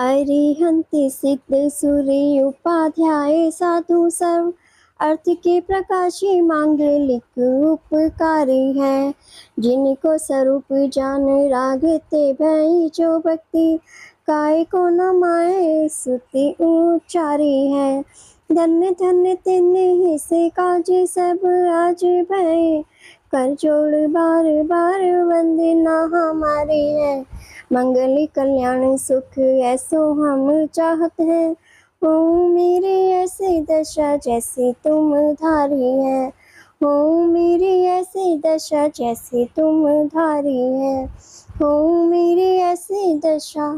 अरिहन्ति सिद्ध सूर्य उपाध्याय साधु सर्व अर्थ के प्रकाशी मांगलिक उपकारी है। जिनको स्वरूप जान रागते भई जो भक्ति काय को न माए सुति उच्चारी है। धन्य धन्य तिन्ह से काज सब आज भय कर जोड़ बार बार वंदना हमारी है। मंगल कल्याण सुख ऐसो हम चाहत हैं। हो मेरी ऐसी दशा जैसी तुम धारी है। हो मेरी ऐसी दशा जैसी तुम धारी है। हो मेरी ऐसी दशा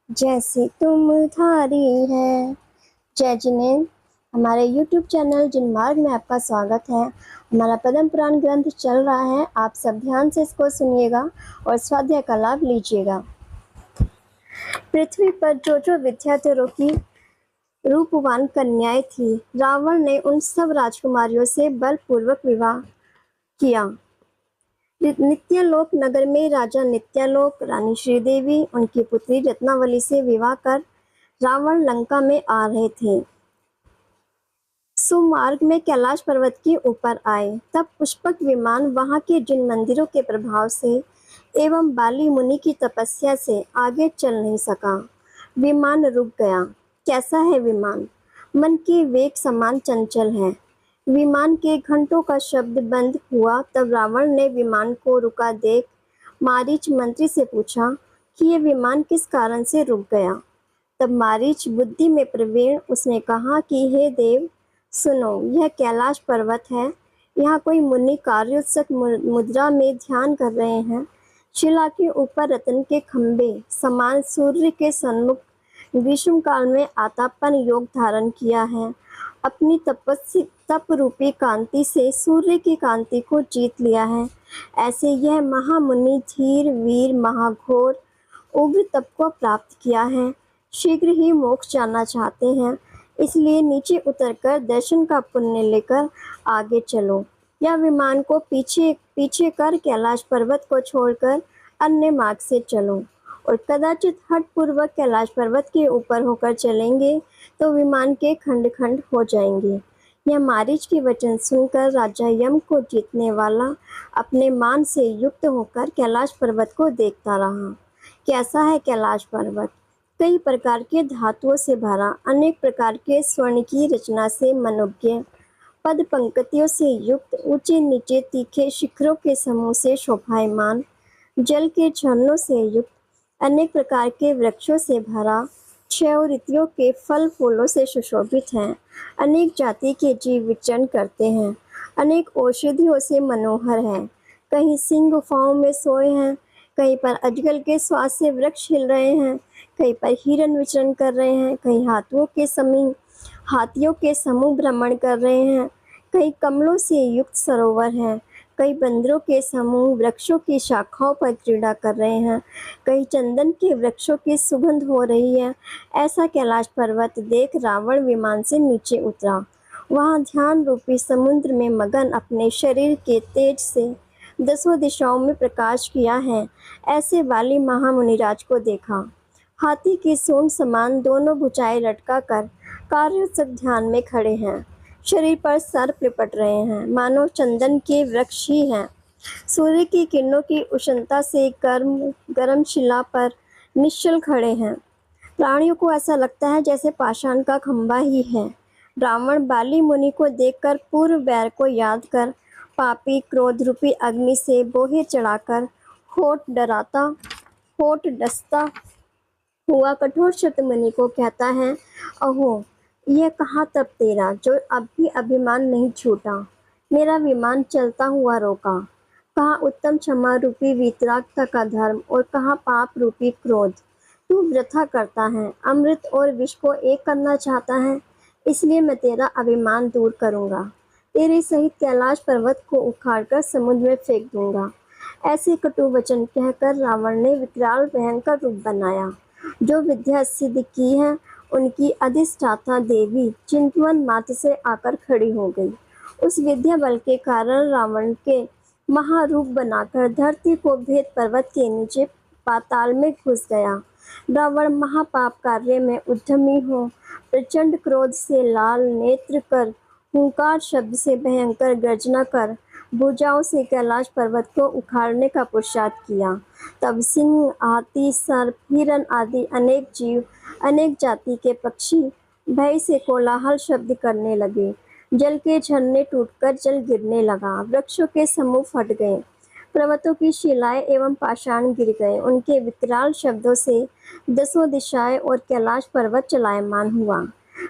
जैसी तुम धारी है। जय जिनेंद्र। हमारे YouTube चैनल जिनमार्ग में आपका स्वागत है। हमारा पद्म पुराण ग्रंथ चल रहा है, आप सब ध्यान से इसको सुनिएगा और स्वाध्याय का लाभ लीजिएगा। पृथ्वी पर जो विद्याधरों की रूपवान कन्याएं थी, रावण ने उन सब राजकुमारियों से बलपूर्वक विवाह किया। नित्यालोक नगर में राजा नित्यालोक, रानी श्रीदेवी उनकी पुत्री रत्नावली से विवाह कर रावण लंका में आ रहे थे। सुमार्ग में कैलाश पर्वत के ऊपर आए, तब पुष्पक विमान वहां के जिन मंदिरों के प्रभाव से एवं बाली मुनि की तपस्या से आगे चल नहीं सका। विमान रुक गया। कैसा है विमान? मन के वेग समान चंचल है। विमान के घंटों का शब्द बंद हुआ, तब रावण ने विमान को रुका देख मारीच मंत्री से पूछा कि यह विमान किस कारण से रुक गया। तब मारीच बुद्धि में प्रवीण, उसने कहा कि हे देव सुनो, यह कैलाश पर्वत है। यहाँ कोई मुनि कार्योत्सुक मुद्रा में ध्यान कर रहे हैं। शिला के ऊपर रत्न के खंभे समान सूर्य के सन्मुख ग्रीष्म काल में आतापन योग धारण किया है। अपनी तप रूपी कांति से सूर्य की कांति को जीत लिया है। ऐसे यह महामुनि धीर वीर महाघोर उग्र तप को प्राप्त किया है। शीघ्र ही मोक्ष जाना चाहते हैं, इसलिए नीचे उतरकर दर्शन का पुण्य लेकर आगे चलो, या विमान को पीछे कर कैलाश पर्वत को छोड़कर अन्य मार्ग से चलो, और कदाचित हठ पूर्वक कैलाश पर्वत के ऊपर होकर चलेंगे तो विमान के खंड खंड हो जाएंगे। यह मारीच के वचन सुनकर राजा यम को जीतने वाला अपने मान से युक्त होकर कैलाश पर्वत को देखता रहा। कैसा है कैलाश पर्वत? कई प्रकार के धातुओं से भरा, अनेक प्रकार के स्वर्ण की रचना से मनोज्ञ, पद पंक्तियों से युक्त, ऊंचे नीचे तीखे शिखरों के समूह से शोभायमान, जल के झरनों से युक्त, अनेक प्रकार के वृक्षों से भरा, 6 ऋतुओं के फल फूलों से सुशोभित है। अनेक जाति के जीव विचरण करते हैं। अनेक औषधियों से मनोहर है। कहीं सिंह गुफाओं में सोए हैं, कहीं पर अजगल के श्वास से वृक्ष हिल रहे हैं, कहीं पर हिरण विचरण कर रहे हैं, कहीं हाथियों के समूह भ्रमण कर रहे हैं, कहीं कमलों से युक्त सरोवर हैं, कई बंदरों के समूह वृक्षों की शाखाओं पर क्रीड़ा कर रहे हैं, कई चंदन के वृक्षों की सुगंध हो रही है। ऐसा कैलाश पर्वत देख रावण विमान से नीचे उतरा। वहां ध्यान रूपी समुद्र में मगन अपने शरीर के तेज से 10 दिशाओं में प्रकाश किया है। ऐसे वाली महामुनिराज को देखा। हाथी की सूंड समान दोनों भुजाएं लटका कर कार्योत्सुक ध्यान में खड़े हैं। शरीर पर सर्प लिपट रहे हैं, मानो चंदन के वृक्ष ही हैं। सूर्य की किरणों की उष्णता से गर्म शिला पर निश्चल खड़े हैं। प्राणियों को ऐसा लगता है जैसे पाषाण का खंभा ही है। रावण बाली मुनि को देखकर पूर्व बैर को याद कर पापी क्रोध रूपी अग्नि से बोहे चढ़ाकर होठ डसता हुआ कठोर शतमुनि को कहता है, अहो यह कहाँ तब तेरा जो अब भी अभिमान नहीं छूटा। मेरा विमान चलता हुआ रोका। कहाँ उत्तम क्षमा रूपी वीतरागता का धर्म और कहाँ पाप रूपी क्रोध। तू वृथा करता है, अमृत और विष को एक करना चाहता है, इसलिए मैं तेरा अभिमान दूर करूंगा। तेरे सहित कैलाश पर्वत को उखाड़कर समुद्र में फेंक दूंगा। ऐसे कटु वचन कहकर रावण ने विकराल भयंकर रूप बनाया। जो विद्या सिद्ध की है उनकी अधिष्ठाता देवी चिंतवन मात्र से आकर खड़ी हो गई। उस विद्या बल के कारण रावण के महारूप बनाकर धरती को भेद पर्वत के नीचे पाताल में घुस गया। रावण महापाप कार्य में उद्यमी हो प्रचंड क्रोध से लाल नेत्र कर हुंकार शब्द से भयंकर गर्जना कर भुजाओं से कैलाश पर्वत को उखाड़ने का पुरुषार्थ किया। तब सिंह, हाथी, सर्प, हिरण आदि अनेक जीव, अनेक जाति के पक्षी भय से कोलाहल शब्द करने लगे। जल के झरने टूटकर जल गिरने लगा, वृक्षों के समूह फट गए, पर्वतों की शिलाएं एवं पाषाण गिर गए। उनके विकराल शब्दों से दसों दिशाएं और कैलाश पर्वत चलायमान हुआ।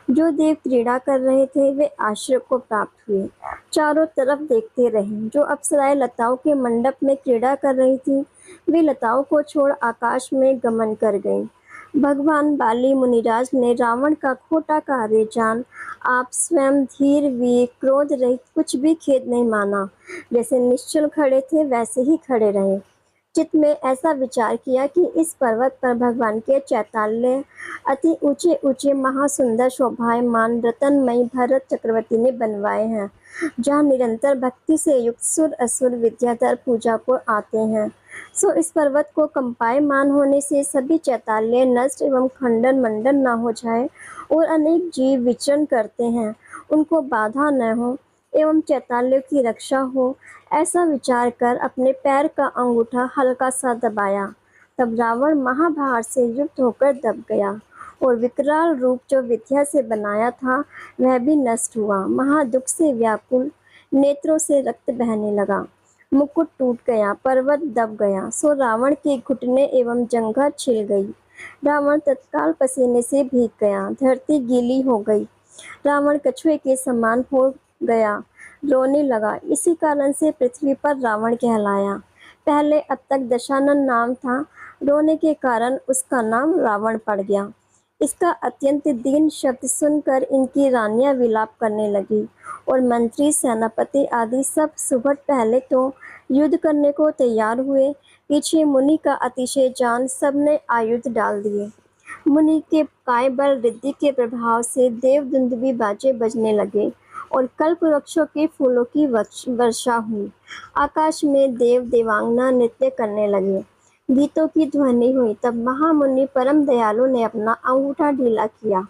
जो देव क्रीड़ा कर रहे थे वे आश्रय को प्राप्त हुए, चारों तरफ देखते रहे। जो अप्सराएं लताओं के मंडप में क्रीड़ा कर रही थी वे लताओं को छोड़ आकाश में गमन कर गईं। भगवान बाली मुनिराज ने रावण का खोटा कार्य जान आप स्वयं धीर, वीर, क्रोध रहित, कुछ भी खेद नहीं माना। जैसे निश्चल खड़े थे वैसे ही खड़े रहे। चित्त में ऐसा विचार किया कि इस पर्वत पर भगवान के चैताल्य अति ऊंचे ऊंचे महासुंदर शोभायमान रतनमयी भरत चक्रवर्ती ने बनवाए हैं, जहाँ निरंतर भक्ति से युक्त सुर असुर विद्याधर पूजा को आते हैं। सो इस पर्वत को कंपायमान होने से सभी चैताल्य नष्ट एवं खंडन मंडन न हो जाए और अनेक जीव विचरण करते हैं उनको बाधा न हो एवं चैताल्यों की रक्षा हो, ऐसा विचार कर अपने पैर का अंगूठा हल्का सा दबाया। तब रावण महाभार से युक्त होकर दब गया और विकराल रूप जो विद्या से बनाया था वह भी नष्ट हुआ। महादुख से व्याकुल नेत्रों से रक्त बहने लगा, मुकुट टूट गया, पर्वत दब गया। सो रावण के घुटने एवं जंघा छिल गई। रावण तत्काल पसीने से भीग गया, धरती गीली हो गई। रावण कछुए के समान हो गया, रोने लगा। इसी कारण से पृथ्वी पर रावण कहलाया। पहले अब तक दशानन नाम था, रोने के कारण उसका नाम रावण पड़ गया। इसका अत्यंत दीन शब्द सुनकर इनकी रानियां विलाप करने लगी और मंत्री, सेनापति आदि सब सुबह पहले तो युद्ध करने को तैयार हुए, पीछे मुनि का अतिशय जान सबने आयुध डाल दिए। मुनि के काय बल रिद्धि के प्रभाव से देव दुंदुभी बाजे बजने लगे और कल्प वृक्षों के फूलों की वर्षा हुई। आकाश में देव देवांगना नृत्य करने लगे, गीतों की ध्वनि हुई। तब महामुनि परम दयालु ने अपना अंगूठा ढीला किया।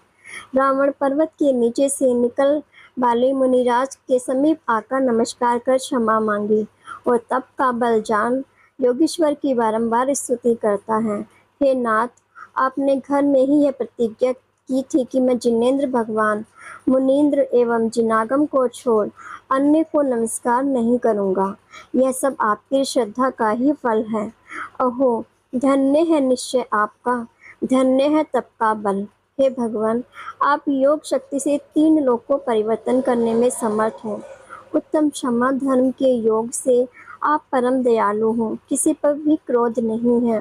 रावण पर्वत के नीचे से निकल बाली मुनिराज के समीप आकर नमस्कार कर क्षमा मांगी और तप का बल जान योगीश्वर की बारंबार स्तुति करता है। हे नाथ, आपने घर में ही यह प्रतिज्ञा की थी कि मैं जिनेंद्र भगवान, मुनींद्र एवं जिनागम को छोड़ अन्य को नमस्कार नहीं करूँगा। यह सब आपकी श्रद्धा का ही फल है। अहो, धन्य है निश्चय आपका, धन्य है तप का बल। हे भगवान, आप योग शक्ति से 3 लोक को परिवर्तन करने में समर्थ हो। उत्तम क्षमा धर्म के योग से आप परम दयालु हो, किसी पर भी क्रोध नहीं है।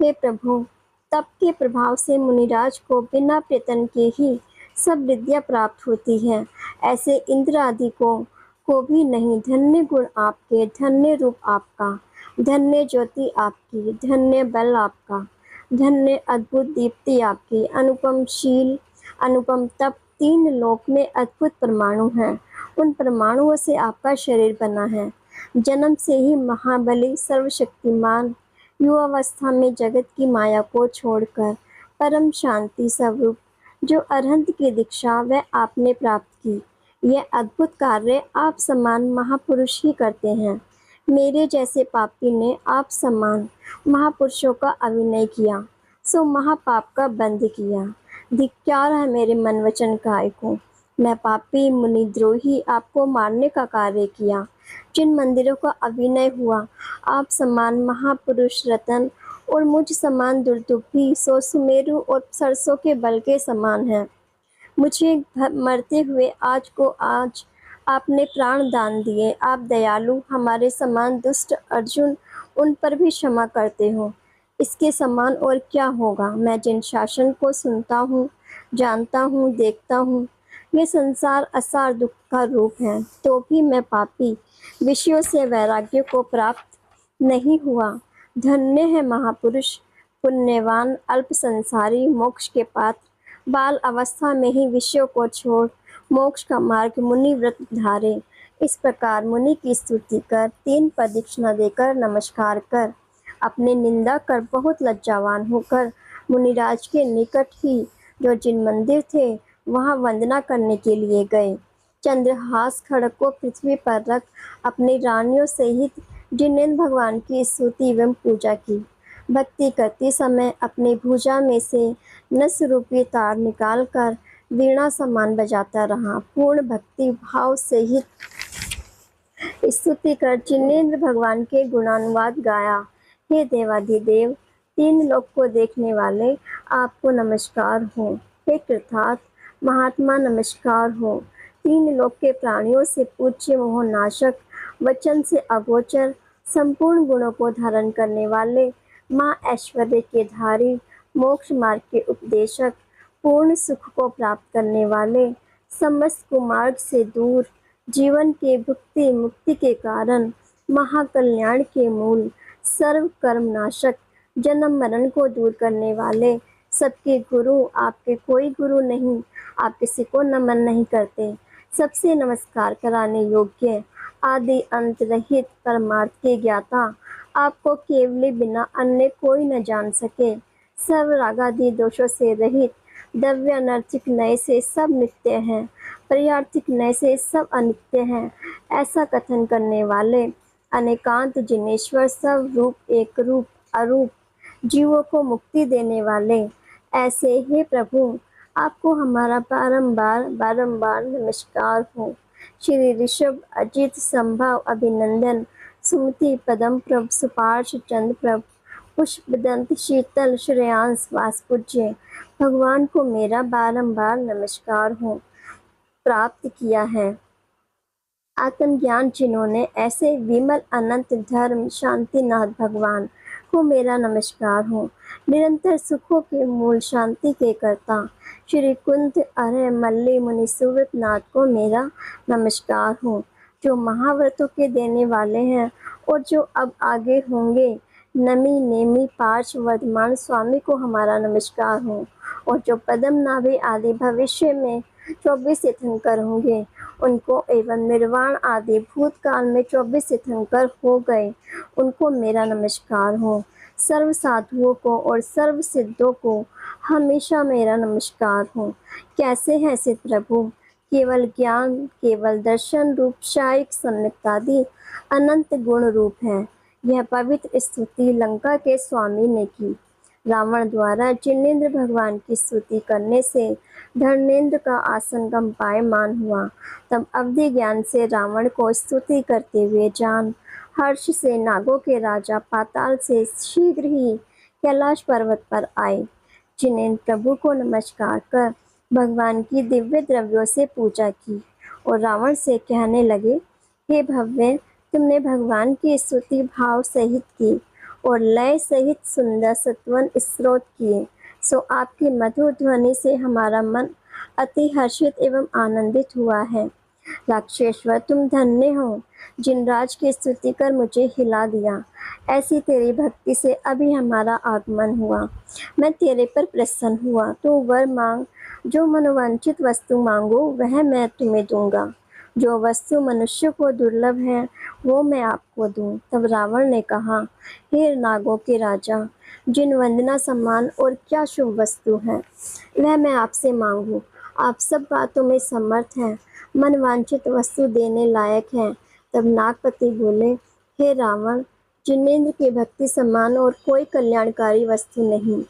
हे प्रभु, तप के प्रभाव से मुनिराज को बिना प्रयत्न के ही सब विद्या प्राप्त होती है, ऐसे इंद्र आदि को भी नहीं। धन्य गुण आपके, धन्य रूप आपका, धन्य ज्योति आपकी, धन्य बल आपका, धन्य अद्भुत दीप्ति आपकी, अनुपम शील, अनुपम तप। 3 लोक में अद्भुत परमाणु हैं, उन परमाणुओं से आपका शरीर बना है। जन्म से ही महाबली, सर्वशक्तिमान, युवावस्था में जगत की माया को छोड़कर परम शांति स्वरूप जो अरहंत की दीक्षा वह आपने प्राप्त की। यह अद्भुत कार्य आप समान महापुरुष ही करते हैं। मेरे जैसे पापी ने आप समान महापुरुषों का अभिनय किया, सो महापाप का बंध किया। धिक्कार है मेरे मन वचन काय को। मैं पापी मुनिद्रोही आपको मारने का कार्य किया। जिन मंदिरों का अभिनय हुआ, आप समान महापुरुष रतन और मुझ समान दुर्दुभी सो सुमेरु और सरसों के बल के समान है। मुझे मरते हुए आज आपने प्राण दान दिए। आप दयालु, हमारे समान दुष्ट अर्जुन उन पर भी क्षमा करते हो। इसके समान और क्या होगा। मैं जिन शासन को सुनता हूँ, जानता हूँ, देखता हूँ, ये संसार असार दुख का रूप है, तो भी मैं पापी विषयों से वैराग्य को प्राप्त नहीं हुआ। धन्य है महापुरुष, पुण्यवान, अल्प संसारी, मोक्ष के पात्र, बाल अवस्था में ही विषयों को छोड़ मोक्ष का मार्ग मुनि व्रत धारे। इस प्रकार मुनि की स्तुति कर, 3 प्रदक्षिणा देकर, नमस्कार कर, अपने निंदा कर बहुत लज्जावान होकर मुनिराज के निकट ही जो जिन मंदिर थे वहां वंदना करने के लिए गए। चंद्रहास खड़ग को पृथ्वी पर रख अपनी रानियों सहित जिनेंद्र भगवान की स्तुति एवं पूजा की। भक्ति करते समय अपनी भुजा में से नस रूपी तार निकालकर वीणा समान बजाता रहा। पूर्ण भक्ति भाव सहित स्तुति कर जिनेंद्र भगवान के गुणानुवाद गाया। हे देवाधिदेव, तीन लोक को देखने वाले, आपको नमस्कार हो। हे कृतार्थ महात्मा, नमस्कार हो। तीन लोक के प्राणियों से पूज्य, मोहनाशक, वचन से अगोचर, संपूर्ण गुणों को धारण करने वाले, माँ ऐश्वर्य के धारी, मोक्ष मार्ग के उपदेशक, पूर्ण सुख को प्राप्त करने वाले, समस्त कुमार्ग से दूर, जीवन के भुक्ति मुक्ति के कारण, महाकल्याण के मूल, सर्व कर्म नाशक, जन्म मरण को दूर करने वाले, सबके गुरु, आपके कोई गुरु नहीं, आप किसी को नमन नहीं करते, सबसे नमस्कार कराने योग्य, आदि अंत रहित परमार्थ के ज्ञाता, आपको केवल बिना अन्य कोई न जान सके, सर्व रागादि दोषों से रहित, द्रव्य अनर्थिक नए से सब नित्य हैं, पर्यार्थिक नए से सब अनित्य हैं, ऐसा कथन करने वाले, अनेकांत जिनेश्वर, सब रूप एक रूप अरूप, जीवों को मुक्ति देने वाले, ऐसे ही प्रभु, आपको हमारा बारंबार नमस्कार हो। श्री ऋषभ, अजित, संभव, अभिनंदन, सुमति, पदम प्रभ, सुपार्श, चंद्र प्रभ, पुष्पदंत, शीतल, श्रेयांश, वासपूज्य, भगवान को मेरा बारंबार नमस्कार हो। प्राप्त किया है आत्मज्ञान जिन्होंने, ऐसे विमल अनंत धर्म शांतिनाथ भगवान को मेरा नमस्कार हो। निरंतर सुखों के मूल, शांति के कर्ता, श्री कुंत अरय मल्ली मुनि सुव्रत नाथ को मेरा नमस्कार हो, जो महाव्रतों के देने वाले हैं और जो अब आगे होंगे। नमी नेमी पार्श वर्धमान स्वामी को हमारा नमस्कार हो, और जो पदम नाभि आदि भविष्य में 24 तीर्थंकर होंगे उनको, एवं निर्वाण आदि भूतकाल में 24 तीर्थंकर हो गए उनको मेरा नमस्कार हो। सर्व साधुओं को और सर्व सिद्धों को हमेशा मेरा नमस्कार हो। कैसे हैं सिद्ध प्रभु? केवल ज्ञान, केवल दर्शन रूप शायिक सम्यक्तादि अनंत गुण रूप है। यह पवित्र स्तुति लंका के स्वामी ने की। रावण द्वारा जिनेंद्र भगवान की स्तुति करने से धर्मेंद्र का आसन कंपायमान हुआ। तब अवधि ज्ञान से रावण को स्तुति करते हुए जान हर्ष से नागों के राजा पाताल से शीघ्र ही कैलाश पर्वत पर आए। जिनेंद्र प्रभु को नमस्कार कर भगवान की दिव्य द्रव्यों से पूजा की और रावण से कहने लगे, हे भव्य, तुमने भगवान की स्तुति भाव सहित की और लय सहित सुंदर सत्वन स्रोत किए, सो आपकी मधुर ध्वनि से हमारा मन अति हर्षित एवं आनंदित हुआ है। राक्षेश्वर, तुम धन्य हो, जिनराज की स्तुति कर मुझे हिला दिया। ऐसी तेरी भक्ति से अभी हमारा आगमन हुआ। मैं तेरे पर प्रसन्न हुआ, तो वर मांग, जो मनोवांछित वस्तु मांगो वह मैं तुम्हें दूंगा। जो वस्तु मनुष्य को दुर्लभ है वो मैं आपको दूं। तब रावण ने कहा, हे नागों के राजा, जिन वंदना सम्मान और क्या शुभ वस्तु है वह मैं आपसे मांगू। आप सब बातों में समर्थ हैं, मनवांछित वस्तु देने लायक हैं। तब नागपति बोले, हे रावण, जिनेंद्र की भक्ति समान और कोई कल्याणकारी वस्तु नहीं।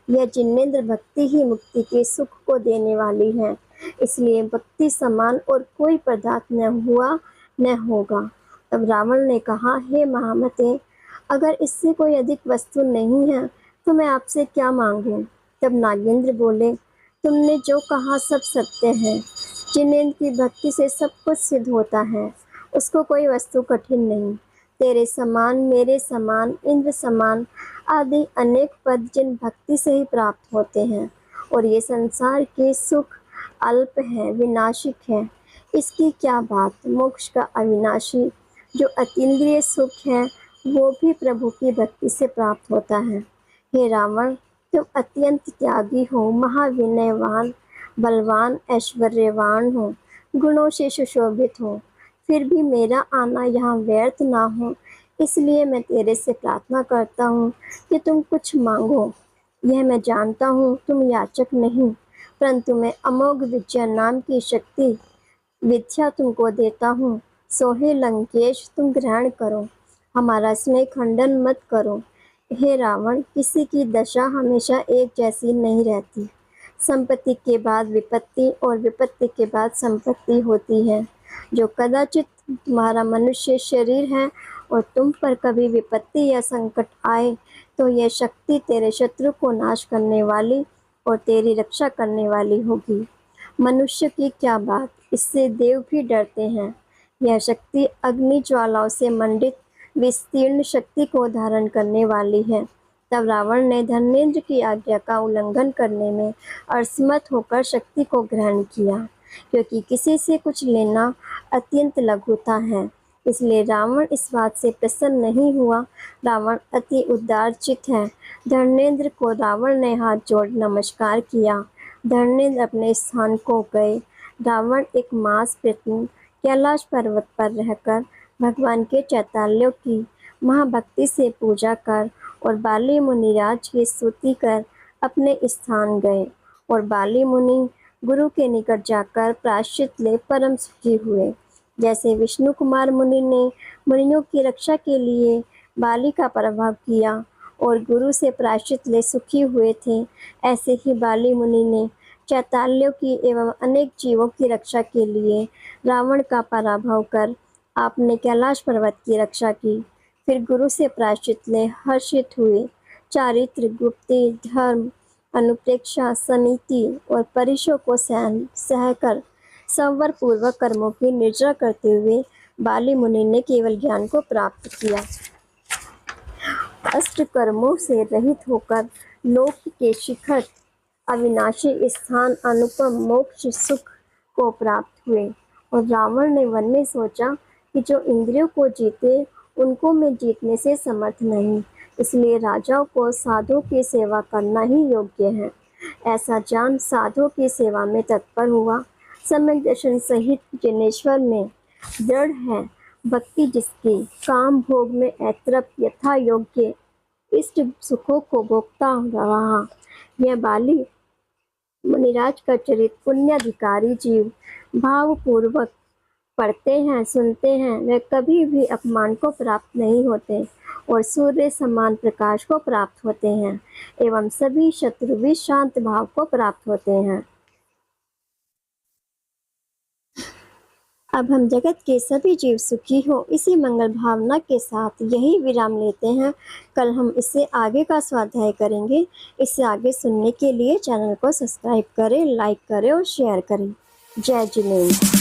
यह जिनेंद्र भक्ति ही मुक्ति के सुख को देने वाली है, इसलिए भक्ति समान और कोई पदार्थ न हुआ न होगा। तब रावण ने कहा, हे महामते, अगर इससे कोई अधिक वस्तु नहीं है तो मैं आपसे क्या मांगूं। तब नागेंद्र बोले, तुमने जो कहा सब सत्य है। जिनेंद्र की भक्ति से सब कुछ सिद्ध होता है, उसको कोई वस्तु कठिन नहीं। तेरे समान, मेरे समान, इंद्र समान आदि अनेक पद जिन भक्ति से ही प्राप्त होते हैं, और ये संसार के सुख अल्प है, विनाशिक है। इसकी क्या बात। मोक्ष का अविनाशी जो अतीन्द्रिय सुख है वो भी प्रभु की भक्ति से प्राप्त होता है। हे रावण, तुम अत्यंत त्यागी हो, महाविनयवान, बलवान, ऐश्वर्यवान हो, गुणों से सुशोभित हो। फिर भी मेरा आना यहाँ व्यर्थ ना हो, इसलिए मैं तेरे से प्रार्थना करता हूँ कि तुम कुछ मांगो। यह मैं जानता हूँ, तुम याचक नहीं, परंतु मैं अमोघ विद्या नाम की शक्ति विद्या तुमको देता हूँ। सो हे लंकेश, तुम ग्रहण करो, हमारा स्नेह खंडन मत करो। हे रावण, किसी की दशा हमेशा एक जैसी नहीं रहती। संपत्ति के बाद विपत्ति और विपत्ति के बाद संपत्ति होती है। जो कदाचित तुम्हारा मनुष्य शरीर है और तुम पर कभी विपत्ति या संकट आए तो यह शक्ति तेरे शत्रु को नाश करने वाली और तेरी रक्षा करने वाली होगी। मनुष्य की क्या बात, इससे देव भी डरते हैं। यह शक्ति अग्नि ज्वालाओं से मंडित विस्तीर्ण शक्ति को धारण करने वाली है। तब रावण ने धर्मेंद्र की आज्ञा का उल्लंघन करने में असमर्थ होकर शक्ति को ग्रहण किया, क्योंकि किसी से कुछ लेना अत्यंत लघुता है। इसलिए रावण इस बात से प्रसन्न नहीं हुआ। रावण अति उदारचित है। धर्मेंद्र को रावण ने हाथ जोड़ नमस्कार किया। धर्मेंद्र अपने स्थान को गए। रावण एक मास प्रति कैलाश पर्वत पर रहकर भगवान के चैतन्यों की महाभक्ति से पूजा कर और बाली मुनिराज की स्तुति कर अपने स्थान गए। और बाली मुनि गुरु के निकट जाकर प्रायश्चित ले परम सुखी हुए। जैसे विष्णु कुमार मुनि ने मुनियों की रक्षा के लिए बाली का प्रभाव किया और गुरु से प्रायश्चित ले सुखी हुए थे, ऐसे ही बाली मुनि ने चैताल्यों की एवं अनेक जीवों की रक्षा के लिए रावण का पराभव कर आपने कैलाश पर्वत की रक्षा की। फिर गुरु से प्रायश्चित ले हर्षित हुए। चारित्र, गुप्ति, धर्म, अनुप्रेक्षा, सनीति और परिशों को सहकर संवर पूर्वक कर्मों की निर्जरा करते हुए बाली मुनि ने केवल ज्ञान को प्राप्त किया। अष्ट कर्मों से रहित होकर लोक के शिखर अविनाशी स्थान अनुपम मोक्ष सुख को प्राप्त हुए। और रावण ने मन में सोचा कि जो इंद्रियों को जीते उनको मैं जीतने से समर्थ नहीं, इसलिए राजाओं को साधुओं की सेवा करना ही योग्य है। ऐसा जान साधुओं की सेवा में तत्पर हुआ। सम्यक दर्शन सहित जिनेश्वर में दृढ़ है भक्ति जिसकी, काम भोग में ऐतरप यथा योग्य इष्ट सुखों को भोगता रहा। यह बाली मुनिराज का चरित पुण्याधिकारी जीव भावपूर्वक पढ़ते हैं, सुनते हैं, वे कभी भी अपमान को प्राप्त नहीं होते और सूर्य समान प्रकाश को प्राप्त होते हैं एवं सभी शत्रु भी शांत भाव को प्राप्त होते हैं। अब हम जगत के सभी जीव सुखी हो, इसी मंगल भावना के साथ यही विराम लेते हैं। कल हम इससे आगे का स्वाध्याय करेंगे। इससे आगे सुनने के लिए चैनल को सब्सक्राइब करें, लाइक करें और शेयर करें। जय जिनेन्द्र।